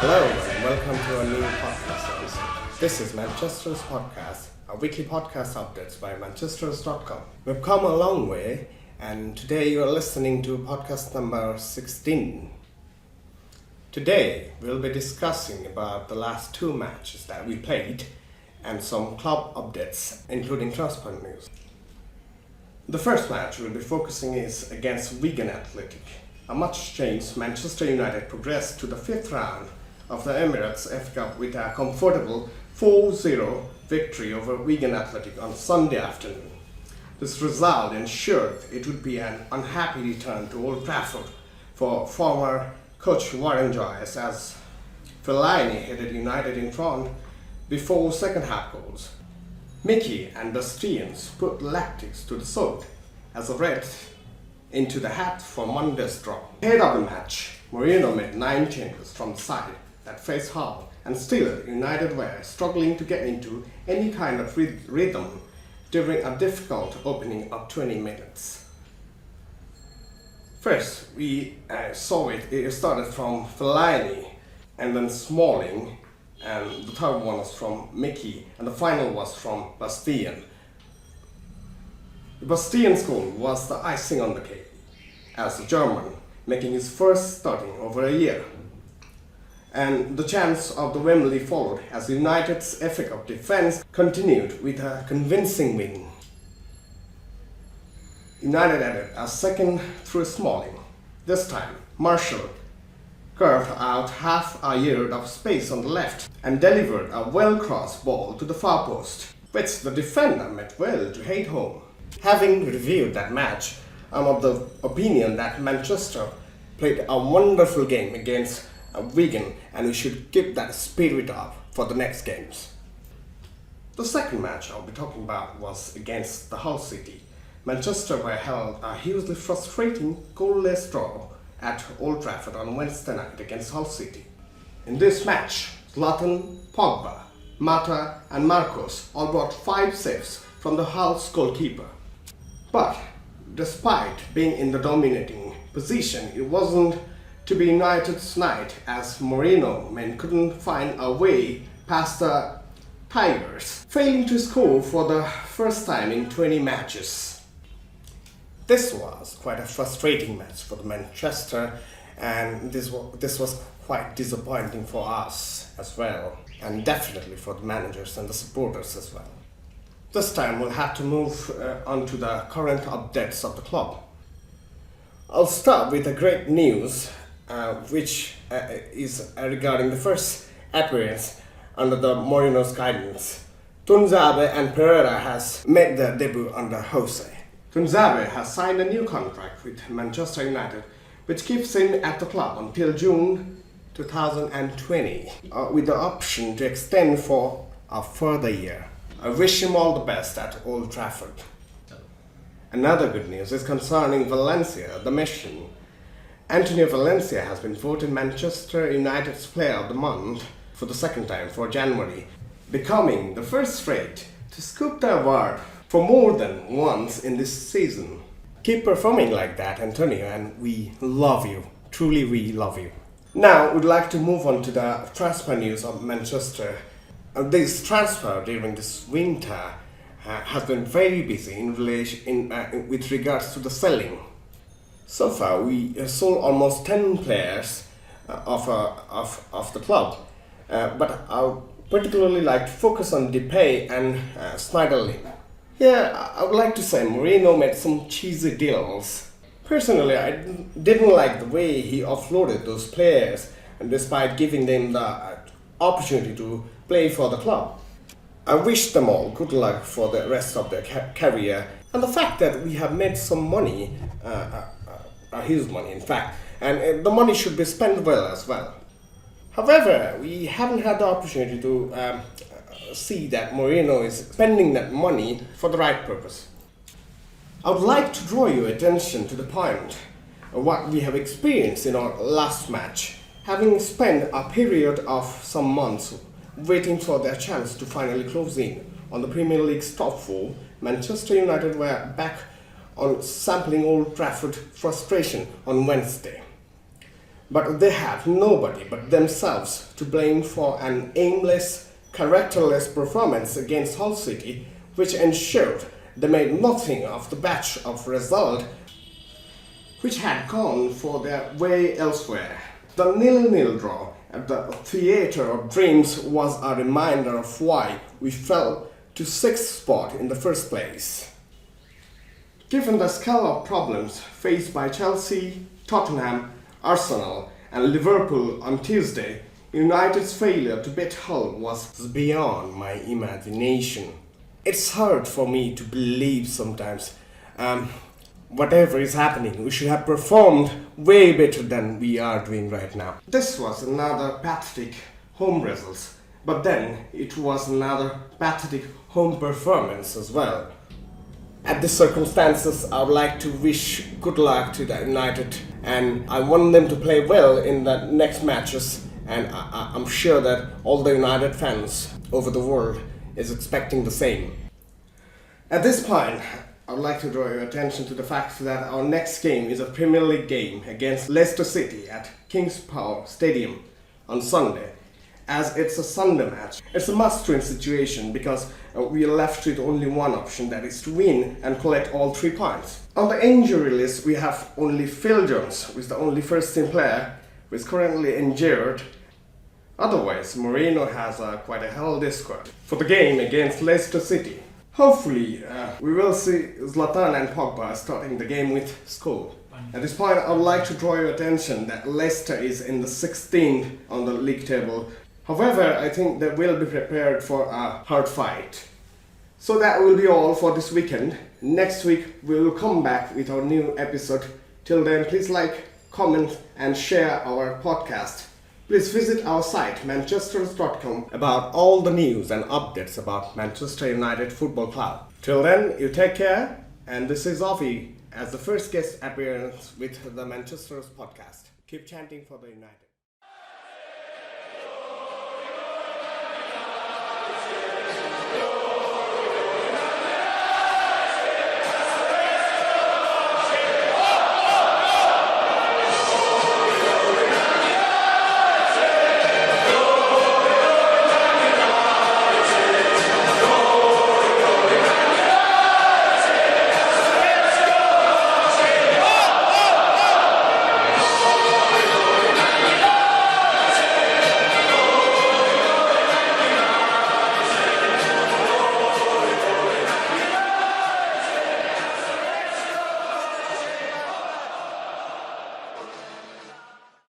Hello and welcome to a new podcast episode. This is Manchesteros Podcast, a weekly podcast updates by Manchesteros.com. We've come a long way and today you are listening to podcast number 16. Today we'll be discussing about the last two matches that we played and some club updates including transfer news. The first match we'll be focusing is against Wigan Athletic. A much changed Manchester United progressed to the fifth round of the Emirates FA Cup with a comfortable 4-0 victory over Wigan Athletic on Sunday afternoon. This result ensured it would be an unhappy return to Old Trafford for former coach Warren Joyce as Fellaini headed United in front before second half goals. Mickey and the Bastians put Lactics to the sword as a red into the hat for Monday's draw. Ahead of the match, Mourinho made 9 changes from the side that faced Hull, and still United were struggling to get into any kind of rhythm during a difficult opening of 20 minutes. First, we saw it started from Fellaini and then Smalling, and the third one was from Mickey, and the final was from Bastian. The Bastian's goal was the icing on the cake, as the German making his first starting over a year. And the chance of the Wembley followed as United's FA Cup defence continued with a convincing win. United added a second through Smalling. This time, Marshall curved out half a yard of space on the left and delivered a well-crossed ball to the far post, which the defender met well to head home. Having reviewed that match, I'm of the opinion that Manchester played a wonderful game against Wigan and we should keep that spirit up for the next games. The second match I'll be talking about was against the Hull City. Manchester were held a hugely frustrating goalless draw at Old Trafford on Wednesday night against Hull City. In this match, Zlatan, Pogba, Mata and Marcos all brought 5 saves from the Hull's goalkeeper. But despite being in the dominating position, it wasn't to be United's night as Mourinho men couldn't find a way past the Tigers, failing to score for the first time in 20 matches. This was quite a frustrating match for the Manchester, and this was quite disappointing for us as well, and definitely for the managers and the supporters as well. This time we'll have to move on to the current updates of the club. I'll start with the great news, which is regarding the first appearance under the Mourinho's guidance. Tunzabe and Pereira has made their debut under Jose. Tunzabe has signed a new contract with Manchester United, which keeps him at the club until June 2020, with the option to extend for a further year. I wish him all the best at Old Trafford. Another good news is concerning Valencia, the Machine. Antonio Valencia has been voted Manchester United's Player of the Month for the second time for January, becoming the first rate to scoop the award for more than once in this season. Keep performing like that, Antonio, and we love you. Truly, we love you. Now, we'd like to move on to the transfer news of Manchester. This transfer during this winter has been very busy with regards to the selling. So far, we sold almost 10 players of the club, but I particularly like to focus on Depay and Schneiderlin. Here, I would like to say Mourinho made some cheesy deals. Personally, I didn't like the way he offloaded those players, and despite giving them the opportunity to play for the club. I wish them all good luck for the rest of their career, and the fact that we have made some money, huge money in fact, and the money should be spent well as well. However, we haven't had the opportunity to see that Mourinho is spending that money for the right purpose. I would like to draw your attention to the point of what we have experienced in our last match. Having spent a period of some months waiting for their chance to finally close in on the Premier League's top 4, Manchester United were back on sampling Old Trafford frustration on Wednesday. But they have nobody but themselves to blame for an aimless, characterless performance against Hull City, which ensured they made nothing of the batch of result which had gone for their way elsewhere. The 0-0 draw at the Theatre of Dreams was a reminder of why we fell to 6th spot in the first place. Given the scale of problems faced by Chelsea, Tottenham, Arsenal and Liverpool on Tuesday, United's failure to beat Hull was beyond my imagination. It's hard for me to believe sometimes. Whatever is happening, we should have performed way better than we are doing right now. This was another pathetic home result, but then it was another pathetic home performance as well. At these circumstances, I would like to wish good luck to the United, and I want them to play well in the next matches, and I'm sure that all the United fans over the world is expecting the same. At this point, I would like to draw your attention to the fact that our next game is a Premier League game against Leicester City at King's Power Stadium on Sunday. As it's a Sunday match, it's a must-win situation because we are left with only one option, that is to win and collect all 3 points. On the injury list, we have only Phil Jones, who is the only first-team player who is currently injured. Otherwise, Mourinho has quite a healthy squad for the game against Leicester City. Hopefully, we will see Zlatan and Pogba starting the game with Skull. At this point, I would like to draw your attention that Leicester is in the 16th on the league table. However, I think they will be prepared for a hard fight. So that will be all for this weekend. Next week, we will come back with our new episode. Till then, please like, comment and share our podcast. Please visit our site Manchesteros.com about all the news and updates about Manchester United Football Club. Till then, you take care, and this is Avi as the first guest appearance with the Manchesteros Podcast. Keep chanting for the United.